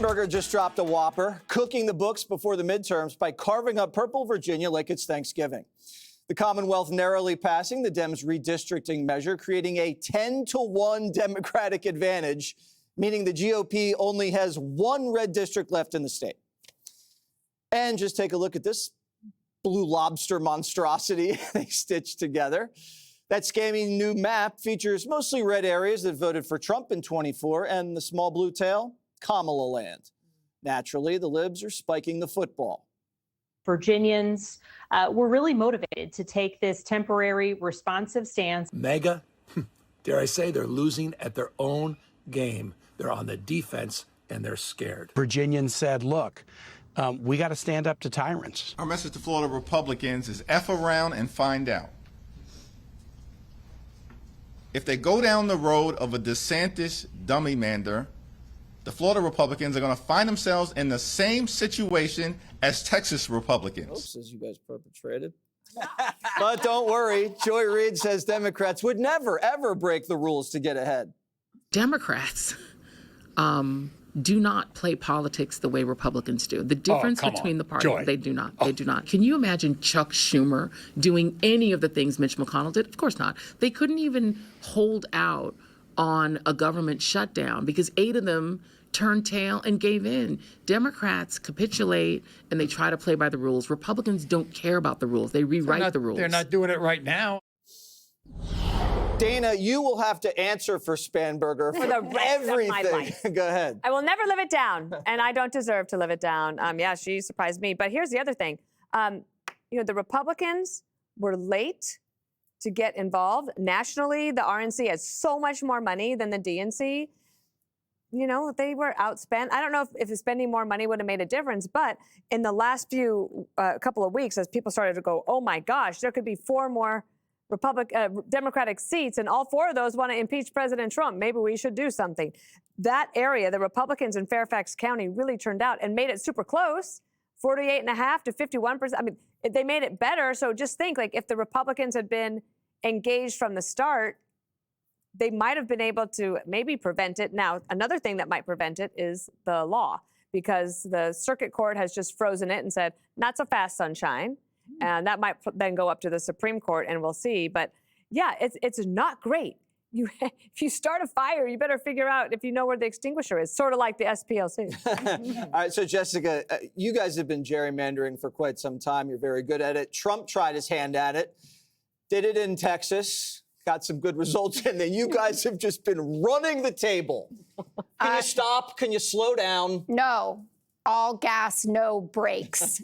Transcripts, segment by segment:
Burger just dropped a whopper, cooking the books before the midterms by carving up purple Virginia like it's Thanksgiving. The Commonwealth narrowly passing the Dems' redistricting measure, creating a 10-to-1 Democratic advantage, meaning the GOP only has one red district left in the state. And just take a look at this blue lobster monstrosity they stitched together. That scammy new map features mostly red areas that voted for Trump in 24 and the small blue tail, Kamala land. Naturally, the libs are spiking the football. Virginians were really motivated to take this temporary responsive stance. Mega, dare I say, they're losing at their own game. They're on the defense and they're scared. Virginians said, look, we got to stand up to tyrants. Our message to Florida Republicans is F around and find out. If they go down the road of a DeSantis dummy-mander, the Florida Republicans are going to find themselves in the same situation as Texas Republicans. Oops, as you guys perpetrated. But don't worry, Joy Reid says Democrats would never, ever break the rules to get ahead. Democrats do not play politics the way Republicans do. The difference between the parties, they do not. They do not. Can you imagine Chuck Schumer doing any of the things Mitch McConnell did? Of course not. They couldn't even hold out on a government shutdown because 8 of them turned tail and gave in. Democrats capitulate and they try to play by the rules. Republicans don't care about the rules. They rewrite the rules. They're not doing it right now. Dana, you will have to answer for Spanberger for the rest of my life. Go ahead. I will never live it down, and I don't deserve to live it down. Yeah, she surprised me. But here's the other thing. The Republicans were late to get involved. Nationally, the RNC has so much more money than the DNC. They were outspent. I don't know if spending more money would have made a difference, but in the last couple of weeks, as people started to go, oh my gosh, there could be 4 more Democratic seats, and all 4 of those want to impeach President Trump. Maybe we should do something. That area, the Republicans in Fairfax County really turned out and made it super close, 48.5% to 51%. I mean, they made it better. So just think, like, if the Republicans had been engaged from the start, they might have been able to maybe prevent it. Now, another thing that might prevent it is the law, because the circuit court has just frozen it and said, not so fast, sunshine. And that might then go up to the Supreme Court, and we'll see. But yeah, it's not great. If you start a fire, you better figure out if you know where the extinguisher is, sort of like the SPLC. All right, so Jessica, you guys have been gerrymandering for quite some time. You're very good at it. Trump tried his hand at it, did it in Texas, got some good results, and then you guys have just been running the table. Can you stop? Can you slow down? No. All gas, no brakes.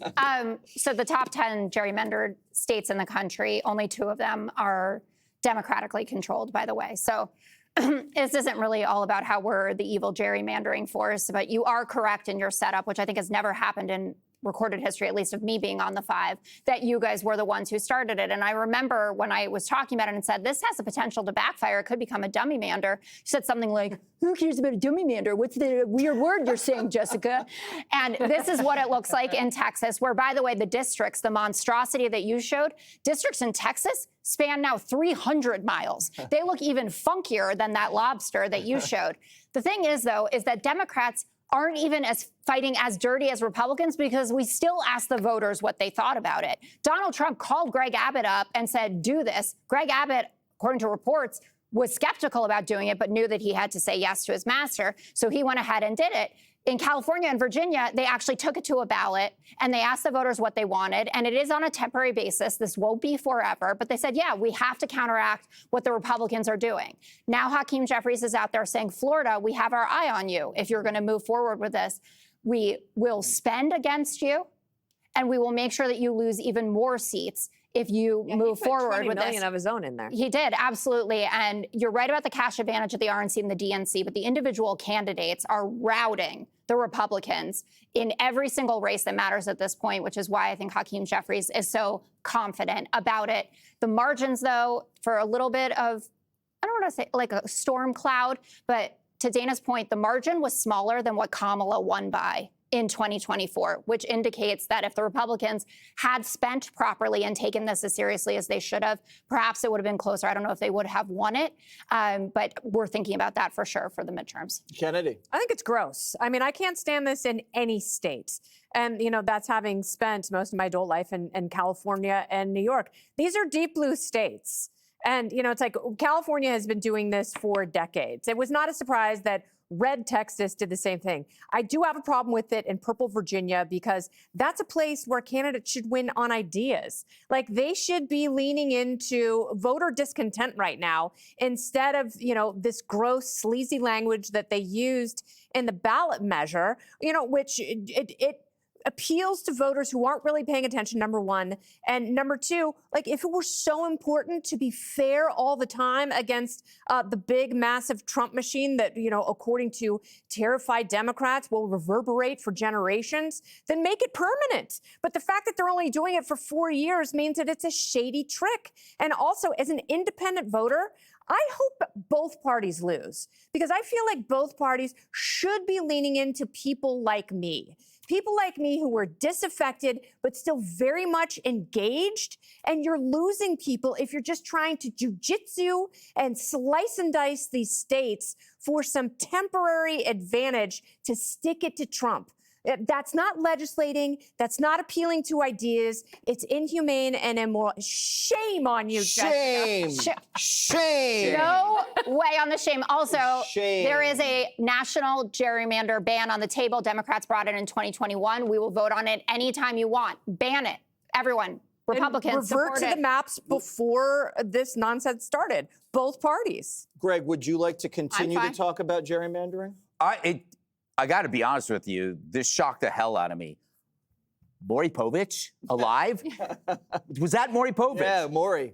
So the top 10 gerrymandered states in the country, only 2 of them are democratically controlled, by the way. So this isn't really all about how we're the evil gerrymandering force, but you are correct in your setup, which I think has never happened in recorded history, at least of me being on the 5, that you guys were the ones who started it. And I remember when I was talking about it and said, this has the potential to backfire. It could become a dummy mander. You said something like, who cares about a dummy mander? What's the weird word you're saying, Jessica? And this is what it looks like in Texas, where, by the way, the districts, the monstrosity that you showed, districts in Texas span now 300 miles. They look even funkier than that lobster that you showed. The thing is, though, is that Democrats aren't even fighting as dirty as Republicans, because we still ask the voters what they thought about it. Donald Trump called Greg Abbott up and said, do this. Greg Abbott, according to reports, was skeptical about doing it, but knew that he had to say yes to his master. So he went ahead and did it. In California and Virginia, they actually took it to a ballot and they asked the voters what they wanted. And it is on a temporary basis. This won't be forever. But they said, yeah, we have to counteract what the Republicans are doing. Now Hakeem Jeffries is out there saying, Florida, we have our eye on you. If you're going to move forward with this, we will spend against you and we will make sure that you lose even more seats if you move forward with this. $20 million of his own in there. He did, absolutely. And you're right about the cash advantage of the RNC and the DNC, but the individual candidates are routing the Republicans in every single race that matters at this point, which is why I think Hakeem Jeffries is so confident about it. The margins, though, for a little bit of, I don't want to say like a storm cloud, but to Dana's point, the margin was smaller than what Kamala won by in 2024, which indicates that if the Republicans had spent properly and taken this as seriously as they should have, perhaps it would have been closer. I don't know if they would have won it, but we're thinking about that for sure for the midterms. Kennedy. I think it's gross. I mean, I can't stand this in any state. And, you know, that's having spent most of my adult life in California and New York. These are deep blue states. And, you know, it's like California has been doing this for decades. It was not a surprise that red Texas did the same thing. I do have a problem with it in purple Virginia because that's a place where candidates should win on ideas. Like they should be leaning into voter discontent right now instead of, you know, this gross, sleazy language that they used in the ballot measure, you know, which it appeals to voters who aren't really paying attention, number one. And number two, like if it were so important to be fair all the time against the big, massive Trump machine that, you know, according to terrified Democrats will reverberate for generations, then make it permanent. But the fact that they're only doing it for 4 years means that it's a shady trick. And also, as an independent voter, I hope both parties lose because I feel like both parties should be leaning into people like me. People like me who were disaffected, but still very much engaged. And you're losing people if you're just trying to jujitsu and slice and dice these states for some temporary advantage to stick it to Trump. That's not legislating. That's not appealing to ideas. It's inhumane and immoral. Shame on you, Shame. Jessica. Shame. No way on the shame. Also, Shame. there is a national gerrymander ban on the table. Democrats brought it in 2021. We will vote on it anytime you want. Ban it. Everyone. Republicans revert support to it. the maps before this nonsense started. Both parties. Greg, would you like to continue to fine. talk about gerrymandering? I got to be honest with you. This shocked the hell out of me. Maury Povich alive? Was that Maury Povich? Yeah, Maury.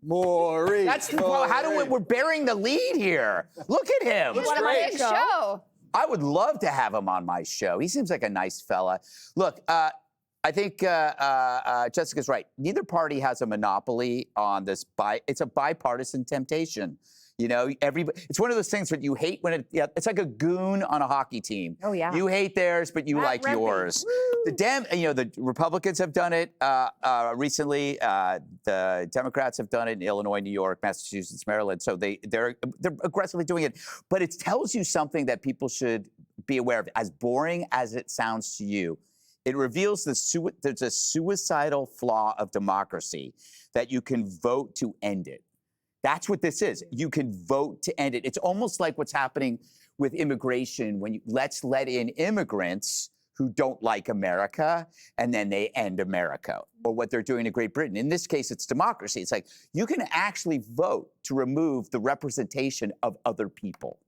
Maury. That's Maury. how we're bearing the lead here. Look at him. What a big show. I would love to have him on my show. He seems like a nice fella. Look, I think Jessica's right. Neither party has a monopoly on this. It's a bipartisan temptation. You know, it's one of those things that you hate when it's like a goon on a hockey team. Oh, yeah. You hate theirs, but you like yours. The Republicans have done it recently. The Democrats have done it in Illinois, New York, Massachusetts, Maryland. So they're aggressively doing it. But it tells you something that people should be aware of. As boring as it sounds to you, it reveals there's a suicidal flaw of democracy that you can vote to end it. That's what this is. You can vote to end it. It's almost like what's happening with immigration when let's let in immigrants who don't like America, and then they end America, or what they're doing in Great Britain. In this case, it's democracy. It's like you can actually vote to remove the representation of other people.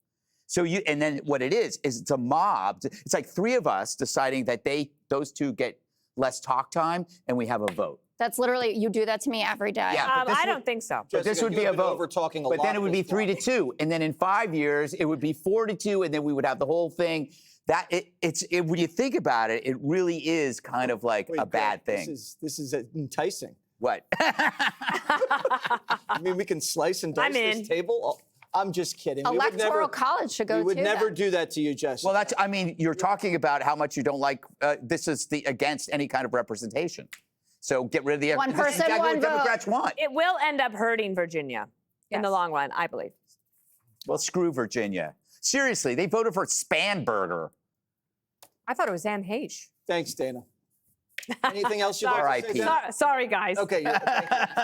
So and then what it is it's a mob. It's like three of us deciding that those two get less talk time, and we have a vote. That's literally, you do that to me every day. Yeah, I don't think so. But this Jessica, would you be have a been vote. over-talking a but lot then it would be this 3-2, and then in 5 years it would be 4-2, and then we would have the whole thing. When you think about it, it really is kind of like Wait, a bad Greg, thing. This is enticing. What? I mean, we can slice and dice I'm in. this table. Oh, I'm just kidding. Electoral college should go We would too, never then. do that to you, Jessica. Well, you're talking about how much you don't like. This is against any kind of representation. So get rid of the One this is person, exactly one what Democrats want. It will end up hurting Virginia in the long run, I believe. Well, screw Virginia. Seriously, they voted for Spanberger. I thought it was Anne Heche. Thanks, Dana. Anything else you'd like to R.I.P. say, Dana? Sorry, guys. Okay. Thank you.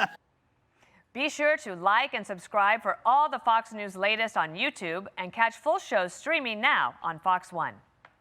Be sure to like and subscribe for all the Fox News latest on YouTube and catch full shows streaming now on Fox One.